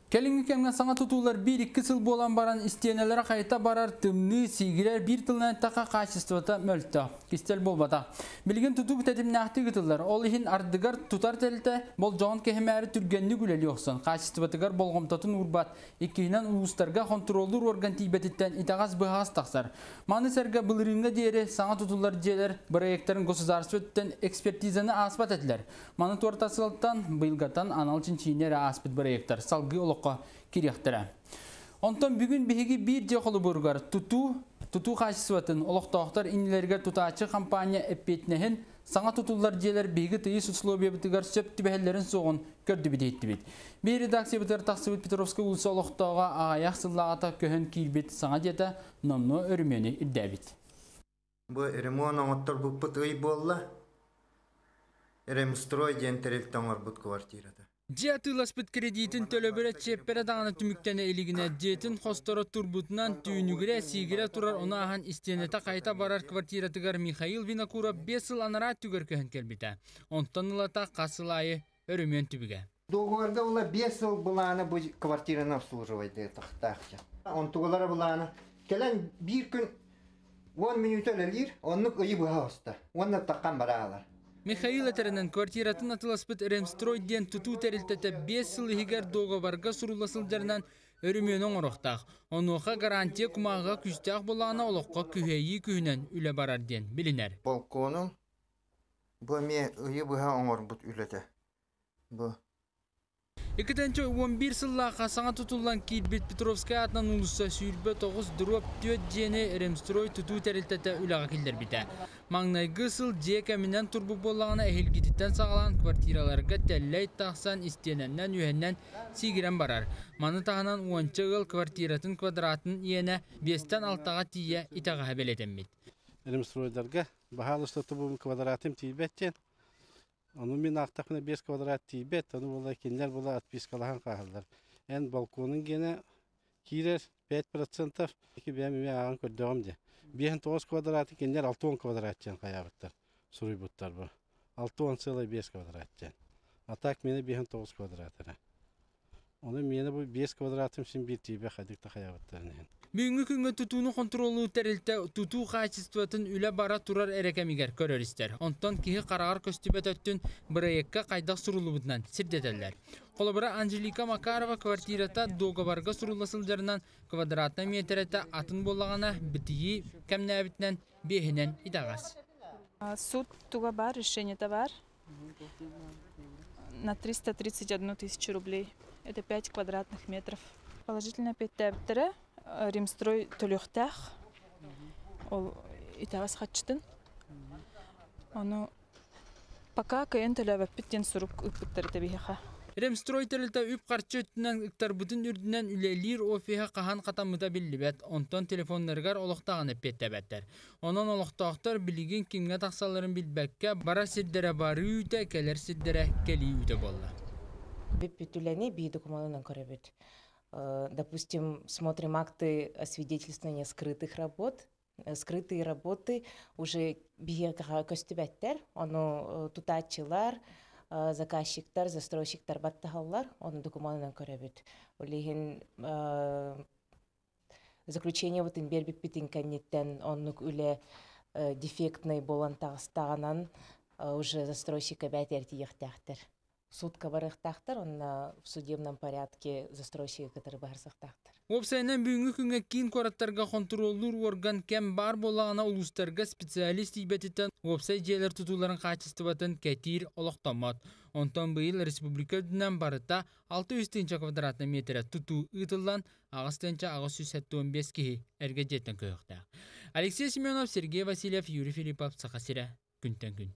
Келинги кемген саңа tutullar 1-2 сыл болан баран истенелері қайта барар тымны сигирер bir тылынан тақа качествота мөлтті. Кистел болбата. Билген туту бітетім нақты гытылар. Ол ихин ардыгар тутар тәлті бол жоғын кехемәрі түргенні күлелі оқсын. Качествотыгар болғымтатын урбат. Иккейінен улустарға контролдур орган тейбетіттен итағас бұғас тақсар. Маны сәрге бұлырыңға дейері саңа tutullar желер проекттарын государстветтен экспертизаны аспат әтілер. Маны туартасылықтан бұйылғатан анал чинчинері аспет проекттар. Салғы kiriyaqtara. Ondan bugün bihigi bir jaqılı burgar tutu kayısıvatın oloqtaqtar inilerge tutaçı kampanya epetnehin sana tutullar jeler bihigi tıyı suslobiya bitigar söptü behellerin soğun gördü bideytti bit. Bir redaksiya bitir Taksibit Petrovska ulusu oloqtağa ayaq sılağata köhün kilbet sana jeta nomno örümeni iddabit. Bu ремонт оңоттор буппут ый болла. Ремстрой жентерил тоңор бут квартирада. Жиатыласпыт кредитин төлөбөрө чеппере даганы түмүктене илигине жетин хосторо турбутунан түйүнүгүрө сигире турар оны ахан истенете кайта барар квартиратыгар Михаил Винокуров 5 жыл анара түгөркөн келбите. Онтон ылата касылайы өрөмөн түбүгө. Договорда ула 5 жыл буланы бу квартираны обслуживайды тактакча. Онтугалары буланы келен bir күн 10 минут өлелир, оннук ыйы буга оста. Онна таккан баралар. Михаил этеринен квартиратын атыласпыт Ремстрой ден туту терилтете 5 жыл хигер договорга суруласылдарынан өрүмөнөн ороқтақ. Онуға гарантия кумаға күстәқ болағына олыққа күхейі күйінен үлі барар ден білінер. Балконың бұ ме үйі бұға оңыр бұд үледі. Бұ. 2011 жыллаға саңа тұтылған Килбет Петровская атынан ұлыса сүйілбі 9 дұрып 4 жені Ремстрой тұту тәрілтеті үліға келдер біті. Маңнайғы сыл же кәмінен тұрбы болағына әхелгетіттен сағалан квартираларға тәлләй тақсан істененнен үйеннен сигірен барар. Маны тағынан 10 ғыл квартиратын квадратын ені 5-тен 6-ға тие итаға әбелетен бет. Ремстройдарға бағалысты тұбым квадратым тейбеттен. Onun min aqtaqına 5 kvadrat tibet, onu bola kinler bola atpiskalahan qahallar. En balkonun gene kirer 5% ki benim ağan kördüğümde. 9 kvadratı kinler 6-10 kvadratcan qayabıtlar. Surubutlar bu. 6-10 sıla 5 kvadratcan. Atak meni 9 kvadratına. Onu meni bu 5 kvadratım için bir tibe qadıqta qayabıtlarını. Бүгінгі күнгі тұтуыны контролу тәрілті тұту қайсыстуатын үлі бара тұрар әрекемігер көрерістер. Онтан кейі қарағар көстібет өттін бірайекка қайдақ сұрулы бұдынан сірдетелер. Қолыбыра Анжелика Макарова квартирата доғабарға сұруласылдарынан квадратна метреті атын болағана бітігі кәмні әбітінен бейінен идағас. Суд туға бар, решение-то бар. На 331 тысячу рублей. Это 5 квадратных метров. Положительно 5 тәбіттірі. Ремстрой төлөқтәқ, ол итағас қатшытын. Оны пока кайын төлөбәп біттен сұрып үппіттері тәбейіға. Ремстрой тәрілті үп қарчы өттінен үктар бұтын үрдінен үлелер офиға қахан қатамыда білі бәт, онтан телефонларғар олықтағын әппет тәбәттер. Онан олықтақтар білеген кемге тақсаларын білбәкке бара сирдері бары үйті, кәлер сирдері кәлі үйті болды. Біп-бүтіләне бей документынан көребет. Допустим, смотрим акты освидетельствования скрытых работ. Скрытые работы уже бияга көстүбәттер, оны тутачылар, заказчиктар, застройщиктар баттагаллар, оны документынан көрөбүт. Олеген заключение вот инбер биппитин каннеттен, оны үле дефектный болан тагыстаганан уже застройщика бәтер тиектәхтер. Судка барықтақтар, он в судебном порядке застройщики, которые барсықтақтар. Опсайнан бүгінгі күнге кейін қораттарға контроллур орган кәм бар болағына улустарға специалист ибететтен опсай жерлер тұтуларын қачыстыбатын кәтир олықтамат. Онтан бұйыл республика өдінен барыта 600 квадратны метрі тұту ұтылдан ағыстенча 615 кеге әрге жеттен көйіқті. Алексей Семенов, Сергей Васильев, Юрий Филиппов, Сақасира, күнтен күн.